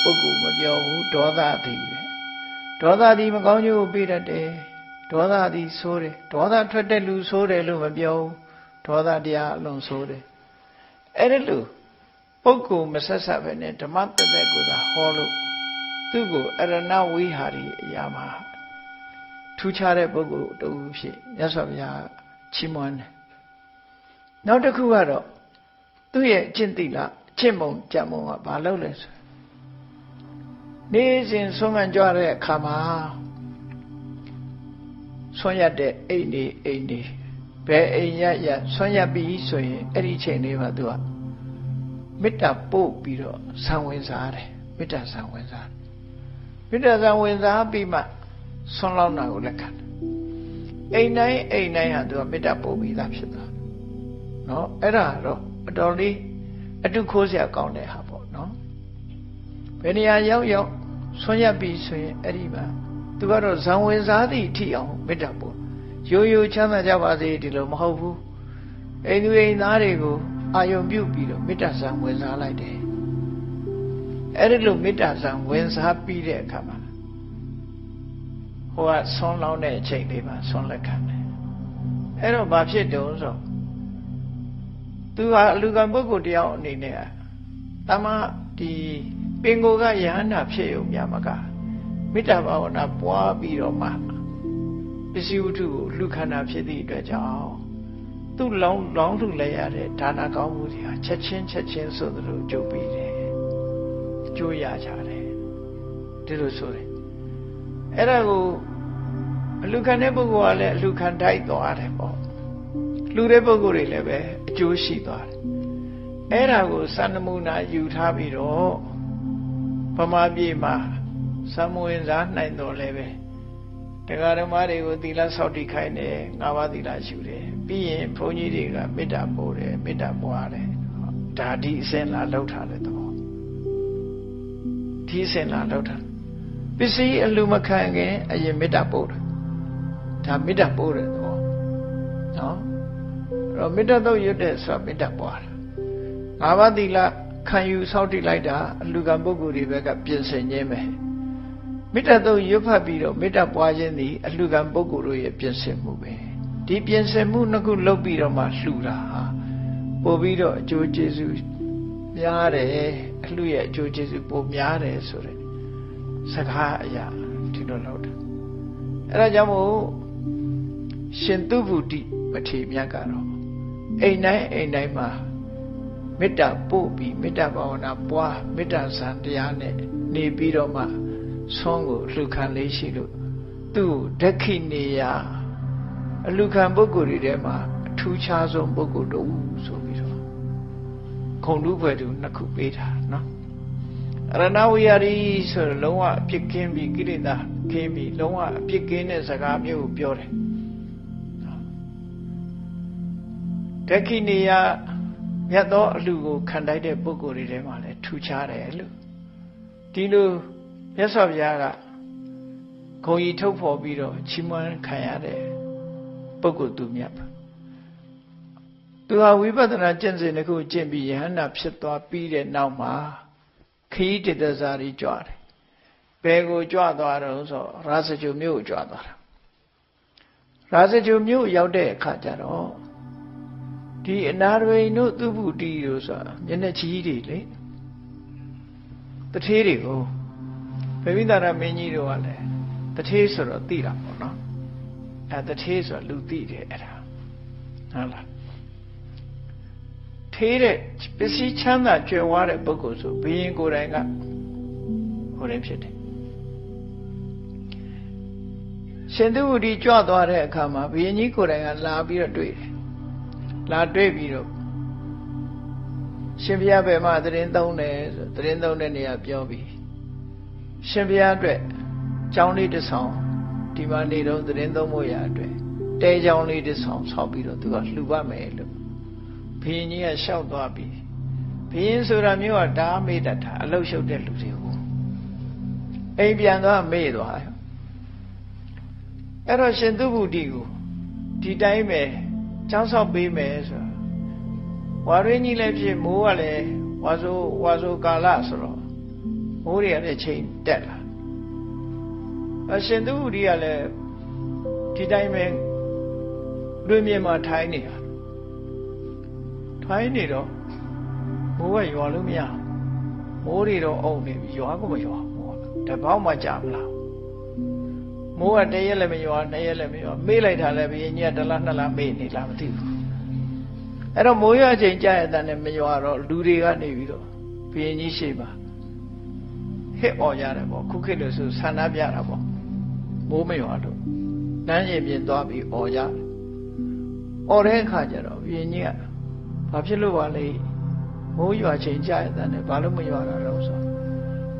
ပုဂ္ဂိုလ်မပြောဘူးဒေါသသည်ပဲဒေါသသည်မကောင်းကျိုးကိုပေးတတ်တယ်ဒေါသသည်ဆိုးတယ်ဒေါသထွက်တဲ့လူဆိုးတယ်လို့မပြောဘူးဒေါသတရားအလွန်ဆိုးတယ်အဲ့ဒါလို့ပုဂ္ဂိုလ်မဆက်ဆက်ပဲနဲ့ဓမ္မတသက်ကိုသာဟောလို့သူ့ကိုအရဏဝိဟာရီအရာမှာထူးခြားတဲ့ပုဂ္ဂိုလ်တူဖြစ်မြတ်စွာဘုရားချီးမွမ်းတယ်နောက်တစ်ခုကတော့သူ့ရဲ့အကျင့်တိလအကျင့်မုံကြံမုံကဘာလို့လဲဆိုနေ့စဉ်ဆုံးခံကြွတဲ့အခါမှာဆွမ်းရတဲ့အိမ်နေဘယ်အိမ်ရဆွမ်းရပြီးဆိုရင်အဲ့ဒီချိန်လေးမှာသူကမေတ္တာပို့ပြီးတော့ဇံဝင်စားတယ်မေတ္တာဇံဝင်စားမေတ္တာဇံဝင်စားပြီးမှဆွမ်းလောင်းတာကိုလက်ခံတယ်အိမ်တိုင်းဟာသူကမေတ္တာပို့ပြီးသားဖြစ်သွားနော်အဲ့ဒါတော့အတော်လေးအတုခိုးစရာကောင်းတဲ့ဟာပေါ့နော်ဘယ်နေရာရောက်ဆွမ်းရပြီးဆိုရင်အဲ့ဒီမှာသူကတော့ဇံဝင်စားသည့်အထိအောင်မေတ္တာပို့ရိုးချမ်းသာကြပါစေဒီလိုမဟုတ်ဘူးအိမ်သူအိမ်သားတွေကိုအာယုံပြုပြီးတော့မေတ္တာဇံဝင်စားလိုက်တယ်အဲ့ဒီလိုမေတ္တာဇံဝင်စားပြီးတဲ့အခါမှာဟိုကဆွမ်းလောင်းတဲ့အချိန်လေးမှာဆွမ်းလက်ခံတယ်အဲ့တော့ဘာဖြစ်တုံးဆိုသူဟာအလူကံပုဂ္ဂိုလ်တယောက်အနေနဲ့တမဒီပင်ကိုယ်ကယဟန္တာဖြစ်ုံများမကမေတ္တာဘာဝနာပွားပြီးတော့မှပစ္စည်းဝတ္ထုကိုလူခန္ဓာဖြစ်သည့်အတွက်ကြောင့်သူ့လောင်းထုလဲရတဲ့ဒါနကောင်းမှုတွေဟာချက်ချင်းဆိုသလိုကြုတ်ပြီးတယ်အကျိုးရကြတယ်ဒီလိုဆိုတယ်အဲ့ဒါကိုအလူခံတဲ့ပုဂ္ဂိုလ်ကလည်းအလူခံတိုက်သွားတယ်ပေါ့လူတဲ့ပုဂ္ဂိုလ်တွေလည်းပဲအကျိုးရှိသွားတယ်အဲ့ဒါကိုစံနမူနာယူထားပြီးတော့ဗမာပြည်မှာစံမဝင်စားနိုင်တော်လည်းပဲတရားဓမ္မတွေကိုသီလဆောက်တည်ခိုင်းတယ်၅ပါးသီလရှုတယ်ပြီးရင်ဘုန်းကြီးတွေကမေတ္တာပို့တယ်မေတ္တာပွားတယ်ဒါဒီအစဉ်လာလောက်ထားတဲ့သဘောဒီအစဉ်လာလောက်ထားပစ္စည်းအလူမခံခင်အရင်မေတ္တာပို့တယ်ဒါမေတ္တာပို့တဲ့သဘောနော်အဲ့တော့မေတ္တာတော့ရွတ်တဲ့ဆိုမေတ္တာပွားတာ၅ပါးသီလခံယူဆောက်တည်လိုက်တာအလူကံပုဂ္ဂိုလ်တွေဘက်ကပြင်ဆင်ခြင်းပဲမေတ္တာတော့ရွတ်ဖတ်ပြီးတော့မေတ္တာပွားခြင်းသည်အလှကံပုဂ္ဂိုလ်တို့ရဲ့ပြင်ဆင်မှုပဲဒီပြင်ဆင်မှုနှစ်ခုလုပ်ပြီးတော့မှလှူတာဟာပို့ပြီးတော့အကျိုးကျေးဇူးများတယ်အလှရဲ့အကျိုးကျေးဇူးပိုများတယ်ဆိုတဲ့စကားအရာဒီလိုလုပ်တာအဲ့ဒါကြောင့်မို့ရှင်သူဗုဒ္ဓမထေရမြတ်ကတော့အိမ်တိုင်းမှာမေတ္တာပို့ပြီးမေတ္တာဘာဝနာပွားမေတ္တာဇံတရားနဲ့နေပြီးတော့မှဆွမ်းကိုလှူခံလေးရှိလို့သူ့ဒက္ခိနေယအလှူခံပုဂ္ဂိုလ်တွေထဲမှာအထူးခြားဆုံးပုဂ္ဂိုလ်တို့ဆိုပြီးတော့ခုံတူဘွယ်တူနှစ်ခုပေးတာနော်အရဏဝိဟာရီဆိုတော့လုံးဝအပြစ်ကင်းပြီးကိလေသာကင်းပြီးလုံးဝအပြစ်ကင်းတဲ့စကားမျိုးကိုပြောတယ်ဒက္ခိနေယမြတ်သောအလှူကိုခံတိုက်တဲ့ပုဂ္ဂိုလ်တွေထဲမှာလည်းထူးခြားတယ်လို့ဒီလိုမြတ်စွာဘုရားကဂုဏ်ကြီးထုတ်ဖော်ပြီးတော့ချီးမွမ်းခံရတဲ့ပုဂ္ဂိုလ်သူမြတ်ပါသူဟာဝိပဿနာကျင့်စဉ်တစ်ခုကျင့်ပြီးယဟန္တာဖြစ်သွားပြီးတဲ့နောက်မှာခရီးတတဇာရီကြွတယ်ဘယ်ကိုကြွသွားတော့ဆိုရာဇဂုမြို့ကိုကြွသွားတာရာဇဂုမြို့ရောက်တဲ့အခါကျတော့ဒီအနာရဝိန်တို့သူဗုဒ္ဓီတို့ဆိုတာမျက်နှာကြီးတွေလေတထေးတွေကိုဗေမိသာရမင်းကြီးတို့ကလည်းတထေးဆိုတော့သိတာပေါ့နော်အဲတထေးဆိုလူသိတယ်အဲ့ဒါဟုတ်လားထေးတဲ့ပစ္စည်းချမ်းသာကြွယ်ဝတဲ့ပုဂ္ဂိုလ်ဆိုဘုရင်ကိုယ်တိုင်ကဟိုရင်ဖြစ်တယ်ရှင်သူဝတီကြွသွားတဲ့အခါမှာဘုရင်ကြီးကိုယ်တိုင်ကလာပြီးတော့တွေ့တယ်လာတွေ့ပြီးတော့ရှင်ဘုရားဘယ်မှာသတင်းသုံးတယ်ဆိုသတင်းသုံးတဲ့နေရာပြောပြီးရှင်ဘုရားအတွက်ကျောင်းလေးတစ်ဆောင်ဒီမှာနေတော့သတင်းသုံးဖို့ရအတွက်တဲကျောင်းလေးတစ်ဆောင်ဆောက်ပြီးတော့သူကလှူပါမယ်လို့ဘုရင်ကြီးကလျှောက်သွားပြီးဘုရင်ဆိုတာမျိုးကဒါမေ့တတ်တာအလုရှုပ်တဲ့လူတွေကိုအိမ်ပြန်သွားမေ့သွားရောအဲ့တော့ရှင်သူဗုဒ္ဓီကိုဒီတိုင်းပဲကျောင်းဆောက်ပေးမယ်ဆိုဝါရင်းကြီးလည်းဖြစ်မိုးကလည်းဝါဆိုကာလဆိုတော့ မိုးတွေကလည်းချိန်တက်လာအရှင်သူရိကလည်းဒီတိုင်းပဲလွင်မြေမှာထိုင်းနေတာထိုင်းနေတော့မိုးကရွာလို့မရမိုးတွေတော့အုံနေပြီရွာကမရွာမိုးကတပေါက်မှကြာမလားမိုးကတရက်လည်းမရွာနှစ်ရက်လည်းမရွာမေ့လိုက်တာလည်းဘရင်ကြီးကတစ်လားနှစ်လားမေ့နေလားမသိဘူးအဲ့တော့မိုးရွာချိန်ကြာရတဲ့နဲ့မရွာတော့လူတွေကနေပြီးတော့ဘရင်ကြီးရှိပါဟစ်អော်ကြတယ်ပေါ့ခုခေတ်လို့ဆိုဆန္ဒပြတာပေါ့မိုးမရွာလို့နန်းရင်ပြင်သွားပြီးអော်ကြတယ်អော်တဲ့အခါကျတော့ဘရင်ကြီးကဘာဖြစ်လို့ပါလဲမိုးရွာချိန်ကြာရတဲ့နဲ့ဘာလို့မရွာတာလဲဆို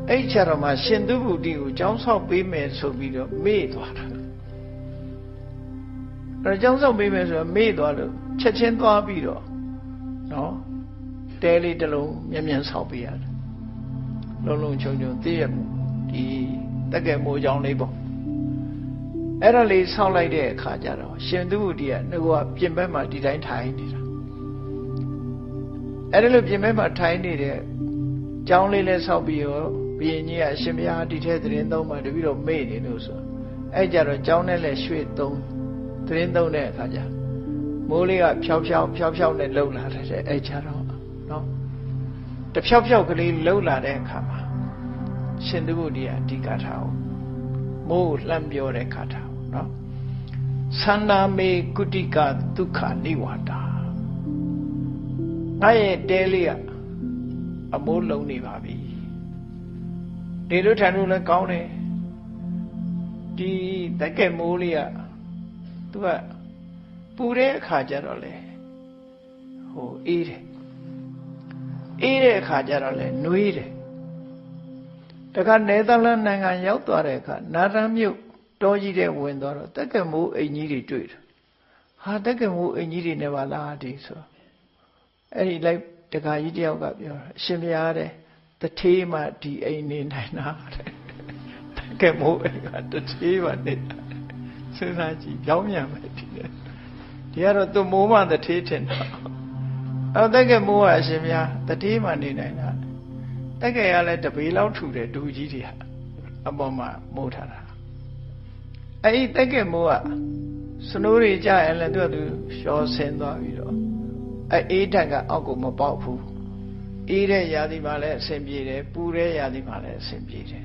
အဲ့ချက်တော့မှရှင်သူဗုဒ္ဓကိုကျောင်းဆောက်ပေးမယ်ဆိုပြီးတော့မေ့သွားတာအဲ့ကျောင်းဆောက်ပေးမယ်ဆိုတော့မေ့သွားလို့ချက်ချင်းသွားပြီးတော့နော်တဲလေးတစ်လုံးမြန်ဆောက်ပေးရတယ်လုံးလုံးချုံချုံသိရဒီတက်ကဲမိုးကျောင်းလေးပေါ့အဲ့ဒါလေးဆောက်လိုက်တဲ့အခါကျတော့ရှင်သူဗုဒ္ဓကငါကပြင်ဘက်မှာဒီတိုင်းထိုင်နေတာအဲ့ဒါလို့ပြင်ဘက်မှာထိုင်နေတဲ့ကျောင်းလေးလဲဆောက်ပြီးတော့ဘုရင်ကြီးကအရှင်ဘုရားဒီထဲသတင်းသုံးမှတပြီးတော့မေ့နေလို့ဆိုအဲ့ကြတော့ကျောင်းနဲ့လဲရွှေ့သုံးသတင်းသုံးတဲ့အခါကျမိုးလေးကဖြောက်ဖြောက်နဲ့လှုပ်လာတယ်အဲ့ကြတော့နော်တဖြောက်ကလေးလှုပ်လာတဲ့အခါမှာရှင်သူဗုဒ္ဓကဒီကာထာကိုမိုးကိုလှမ်းပြောတဲ့ကာထာကိုနော်သန္နာမေကုတိကဒုက္ခနိဝါဒငါရဲ့တဲလေးကအမိုးလုံးနေပါပြီနေလို့ထိုင်လို့လည်းကောင်းတယ်ဒီတက်ကဲမိုးလေးကသူကပူတဲ့အခါကျတော့လေဟိုအေးတယ်အေးတဲ့အခါကျတော့လေနှွေးတယ်တခါနယ်သာလန်နိုင်ငံရောက်သွားတဲ့အခါနာရန်မြို့တောကြီးတဲ့ဝင်သွားတော့တက်ကဲမိုးအိမ်ကြီးတွေတွေ့တယ်ဟာတက်ကဲမိုးအိမ်ကြီးတွေနဲ့ပါလားဒီဆိုအဲ့ဒီလိုက်တခါကြီးတယောက်ကပြောအရှင်ဘုရားတဲ့တထေးမှဒီအိမ်နေနိုင်တာတဲ့တကယ်မို့အိမ်ကတထေးမှနေတာစဉ်းစားကြည့်ပြောင်းပြန်မယ်ဒီကတော့သူမိုးမှတထေးထင်တာအဲ့တကယ်မိုးကအရှင်ဘုရားတထေးမှနေနိုင်တာတကယ်ရလဲတပေလောက်ထူတယ်ဒူကြီးတွေအပေါ်မှာမိုးထားတာအဲ့ဒီတကယ်မိုးကစနိုးတွေကြရင်လည်းသူကသူလျှော်ဆင်းသွားပြီးတော့အေးဓာတ်ကအောက်ကိုမပေါက်ဘူးအေးတဲ့ရာသီမှာလည်းအဆင်ပြေတယ်ပူတဲ့ရာသီမှာလည်းအဆင်ပြေတယ်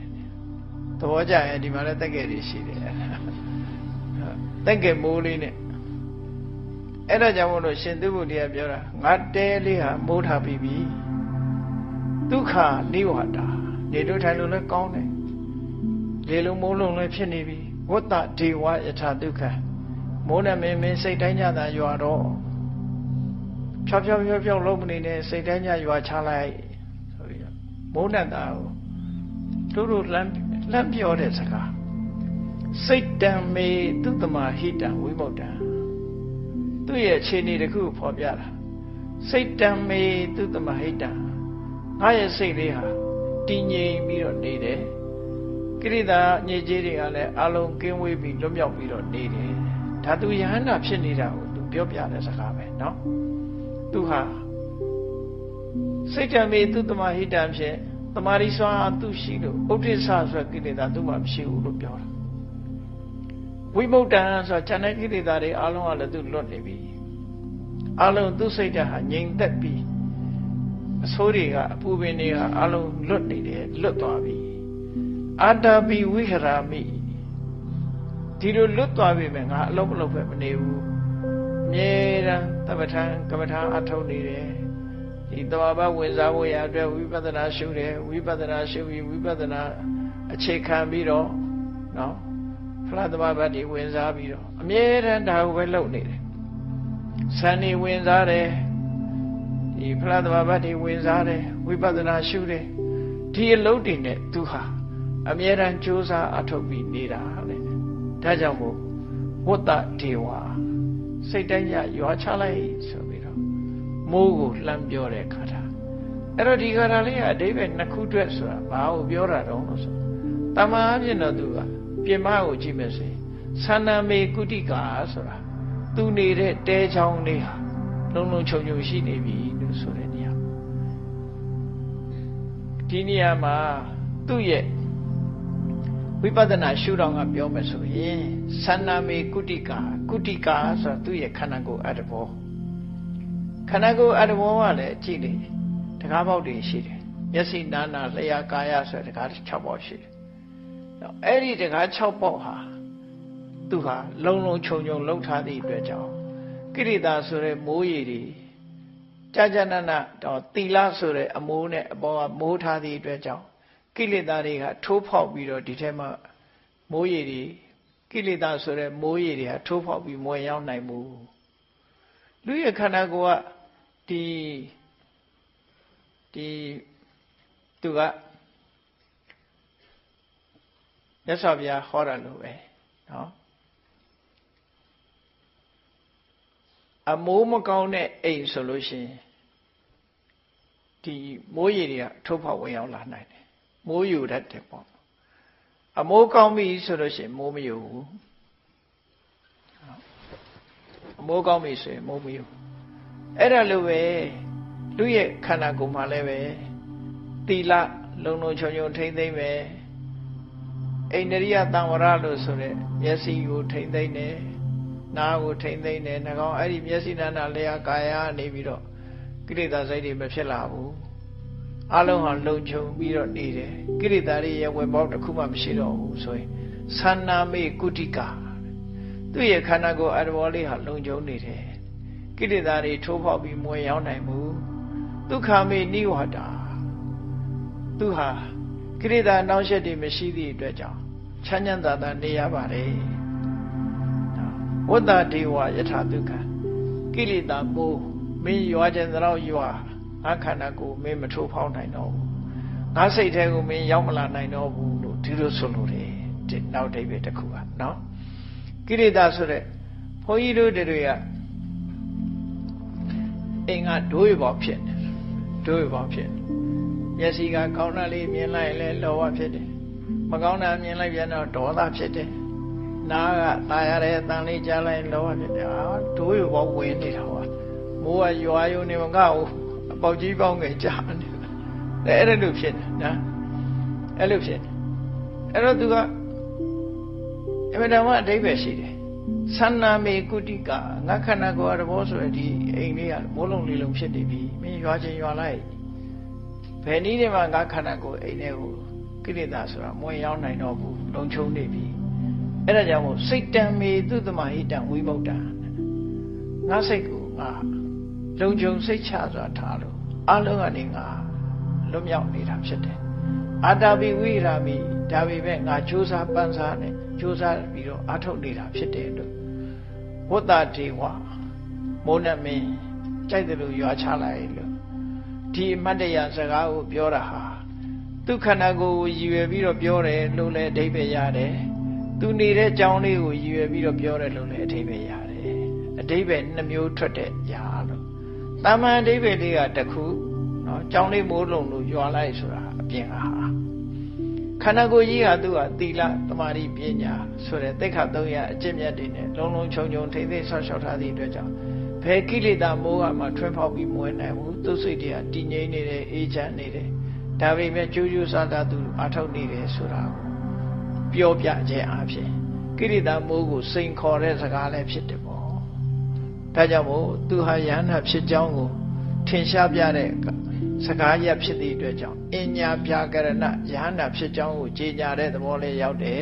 သဘောကျရင်ဒီမှာလည်းတက်ကဲတွေရှိတယ်တက်ကဲမိုးလေးနဲ့အဲ့ဒါကြောင့်မို့လို့ရှင်သူဗုဒ္ဓကပြောတာငါတဲလေးဟာမိုးထားပြီးပြီဒုက္ခနိဝါဒနေလို့ထိုင်လို့လည်းကောင်းတယ်လေလုံးမိုးလုံးလည်းဖြစ်နေပြီဝတ္တဒေဝယထာဒုက္ခမိုးနဲ့မင်းစိတ်တိုင်းကြတာရွာတော့ဖြောက်လုံးမနေနဲ့စိတ်တိုင်းညရွာချလိုက်ဆိုပြီးတော့မိုးနဲ့တာကိုတို့လမ်းပြောတဲ့စကားစိတ်တံမေသူတမဟိတံဝိမု ക്ത ံသူ့ရဲ့အခြေအနေတစ်ခုဖော်ပြတာစိတ်တံမေသူတမဟိတံငါရဲ့စိတ်လေးဟာတည်ငြိမ်ပြီးတော့နေတယ်ကိရိတာညစ်ကြေးတွေကလည်းအလုံးကင်းဝေးပြီးလွတ်မြောက်ပြီးတော့နေတယ်ဒါသူယဟန္တာဖြစ်နေတာကိုသူပြောပြတဲ့စကားပဲเนาะသူဟာစိတ်တံမေသူတမဟိတံဖြင့်တမာရီစွာသူရှိလို့ဥဒိစ္စဆိုကိလေသာသူမှမရှိဘူးလို့ပြောတာဝိမု ക്ത ံဆိုခြံတဲ့ကိလေသာတွေအလုံးကလည်းသူလွတ်နေပြီအလုံးသူစိတ်ဓာတ်ဟာငြိမ်သက်ပြီးအဆိုးတွေကအပူပင်တွေကအလုံးလွတ်နေတယ်လွတ်သွားပြီအာတာပိဝိဟရာမိဒီလိုလွတ်သွားပြီမဲ့ငါအလုံးမလုံးပဲမနေဘူးအမြဲတမ်းတပ္ပထံကမ္မထာအထုတ်နေတယ်ဒီတဘာဝဝင်စားဖို့ရအတွက်ဝိပဿနာရှုတယ်ဝိပဿနာရှုပြီးဝိပဿနာအခြေခံပြီးတော့နော်ဖလားတဘာဝတွေဝင်စားပြီးတော့အမြဲတမ်းဒါကိုပဲလုပ်နေတယ်ဇန်နေဝင်စားတယ်ဒီဖလားတဘာဝတွေဝင်စားတယ်ဝိပဿနာရှုတယ်ဒီအလုပ်တွေနဲ့သူဟာအမြဲတမ်းကြိုးစားအထုတ်ပြီးနေတာလေဒါကြောင့်မို့ဝတ္တဒေဝစိတ်တိုင်းရွာချလိုက်ဆိုပြီးတော့မိုးကိုလှမ်းပြောတဲ့ခါတာအဲ့တော့ဒီခါတာလေးကအဓိပ္ပာယ်နှစ်ခုတွက်ဆိုတာဘာကိုပြောတာတော့လို့ဆိုတမန်အပြင်တော့သူကပြင်မကိုကြည့်မယ်ဆိုရင်သန္နာမေကုတိကာဆိုတာသူနေတဲ့တဲချောင်းလေးဟာလုံးလုံးခြုံခြုံရှိနေပြီလို့ဆိုတဲ့နေရာဒီနေရာမှာ သူ့ရဲ့ဝိပဿနာရှုထောင့်ကပြောမယ်ဆိုရင်သန္နာမေကုတိကာဆိုတာသူ့ရဲ့ခန္ဓာကိုယ်အတ္တဘောခန္ဓာကိုယ်အတ္တဘောကလည်းကြည့်လေတကားပေါက်တွေရှိတယ်မျက်စိနာနာလျှာကာယဆိုတဲ့တကား6ပေါက်ရှိတယ်အဲ့ဒီတကား6ပေါက်ဟာသူဟာလုံလုံခြုံခြုံလှုပ်ထားသည့်အတွက်ကြောင့်ကိရိတာဆိုတဲ့မိုးရည်တွေကြာကြာနာနာတော့သီလဆိုတဲ့အမိုးနဲ့အပေါ်ကမိုးထားသည့်အတွက်ကြောင့်ကိလေသာတွေကထိုးဖောက်ပြီးတော့ဒီထဲမှာမိုးရည်တွေကိလေသာဆိုတဲ့မိုးရည်တွေဟာထိုးဖောက်ပြီးမွေရောက်နိုင်ဘူးလူရဲ့ခန္ဓာကိုယ်ကသူကမြတ်စွာဘုရားဟောတာလို့ပဲနော်အမိုးမကောင်းတဲ့အိမ်ဆိုလို့ရှိရင်ဒီမိုးရည်တွေကထိုးဖောက်ဝင်ရောက်လာနိုင်တယ်မိုးယူတတ်တယ်ပေါ့အမိုးကောင်းပြီဆိုလို့ရှိရင်မိုးမယူဘူးအမိုးကောင်းပြီဆိုရင်မိုးမယူအဲ့ဒါလိုပဲလူရဲ့ခန္ဓာကိုယ်မှာလည်းပဲသီလလုံလုံခြုံခြုံထိမ့်သိမ့်မယ်အိန္ဒြိယသံဝရလို့ဆိုတဲ့မျက်စိကိုထိမ့်သိမ့်တယ်နားကိုထိမ့်သိမ့်တယ်နှာခေါင်းအဲ့ဒီမျက်စိနာနာလျှာကာယနေပြီးတော့ကိလေသာစိတ်တွေမဖြစ်လာဘူးအလုံးဟာလုံခြုံပြီးတော့နေတယ်ကိလေသာတွေရဲ့ဝင်ပေါက်တစ်ခုမှမရှိတော့ဘူးဆိုရင်သန္နာမေကုတိကာသူ့ရဲ့ခန္ဓာကိုယ်အတ္တဘောလေးဟာလုံခြုံနေတယ်ကိလေသာတွေထိုးဖောက်ပြီးမဝင်ရောက်နိုင်ဘူးဒုက္ခမေနိဝါဒသူဟာကိလေသာနှောင့်ယှက်တွေမရှိသည့်အတွက်ကြောင့်ချမ်းချမ်းသာသာနေရပါတယ်ဝတ္တဒေဝယထာဒုက္ခကိလေသာမိုးမင်းရွာခြင်းတော့ရွာငါခန္ဓာကိုယ်မင်းမထိုးဖောက်နိုင်တော့ဘူးငါစိတ်ထဲကိုမင်းရောက်မလာနိုင်တော့ဘူးလို့ဒီလိုဆိုလို့တယ်ဒီနောက်တိပ္ပယ်တစ်ခုကနော်ကိလေသာဆိုတဲ့ဘုန်းကြီးတို့တွေကအိမ်ကဒိုးရပေါက်ဖြစ်နေဒိုးရပေါက်ဖြစ်မျက်စိကကောင်းတာလေးမြင်လိုက်လဲလောဘဖြစ်တယ်မကောင်းတာမြင်လိုက်ပြန်တော့ဒေါသဖြစ်တယ်နားကตายရတဲ့အတန်လေးကြားလိုက်လောဘဖြစ်တယ်ဒိုးရပေါက်ဝင်နေတာဟောမိုးကရွာယုံနေမကဘူးအပေါက်ကြီးပေါင်းငယ်ကြားနေအဲ့ဒါလိုဖြစ်နေနော်အဲ့လိုဖြစ်နေအဲ့တော့သူကအမှန်တမ်းအဓိပ္ပာယ်ရှိတယ်သန္နာမေကုတိကာငါခန္ဓာကိုယ်အတဘောဆိုရဒီအိမ်လေးကမိုးလုံးလေးလုံးဖြစ်နေပြီမင်းရွာချင်းရွာလိုက်ဘယ်နည်းနဲ့မှငါခန္ဓာကိုယ်အိမ်ထဲကိုကိလေသာဆိုတာမဝင်ရောက်နိုင်တော့ဘူးလုံခြုံနေပြီအဲ့ဒါကြောင့်မို့စိတ်တံမေသူတမဟိတံဝိမုတ်တံငါစိတ်ကိုငါလုံခြုံစိတ်ချစွာထားလို့အလုံးကနေငါလွတ်မြောက်နေတာဖြစ်တယ်အာတာပိဝိရာမိဒါပေမဲ့ငါကြိုးစားပန်းစားနဲ့ကြိုးစားပြီးတော့အထုတ်နေတာဖြစ်တယ်လို့ဝတ္တဒေဝမိုးနမင်းကြိုက်တယ်လို့ရွာချလိုက်လို့ဒီအမတ်တရားစကားကိုပြောတာဟာသူခန္ဓာကိုယ်ကိုရည်ရွယ်ပြီးတော့ပြောတယ်လို့လည်းအဓိပ္ပာယ်ရတယ်သူနေတဲ့ကြောင်းလေးကိုရည်ရွယ်ပြီးတော့ပြောတယ်လို့လည်းအဓိပ္ပာယ်ရတယ်အဓိပ္ပာယ်နှမျိုးထွက်တဲ့ညာလို့တာမန်အဓိပ္ပာယ်လေးကတစ်ခုနော်ကြောင်းလေးမိုးလုံးလို့ရွာလိုက်ဆိုတာအပြင်ဟာခန္ဓာကိုယ်ကြီးဟာသူကသီလသမာဓိပညာဆိုတဲ့သိက္ခာ300အကျင့်မြတ်တွေနဲ့လုံးလုံးခြုံခြုံထိမ့်သိမ်းဆောက်ရှောက်ထားသည့်အတွက်ကြောင့်ဘယ်ကိလေသာမိုးကမှထွန်းဖောက်ပြီးမဝင်နိုင်ဘူးသူစိတ်တွေကတည်ငြိမ်နေတယ်အေးချမ်းနေတယ်ဒါပေမဲ့ကြိုးကြိုးစားစားသူအထောက်နေတယ်ဆိုတာကိုပြောပြခြင်းအပြင်ကိလေသာမိုးကိုစိန်ခေါ်တဲ့စကားလည်းဖြစ်တယ်ပေါ့ဒါကြောင့်မို့သူဟာယန္နာဖြစ်ကြောင်းကိုထင်ရှားပြတဲ့စကားရဖြစ်သည့်အတွက်ကြောင့်အညာပြကရဏယန္နာဖြစ်ကြောင်းကိုကြေညာတဲ့သဘောလေးရောက်တယ်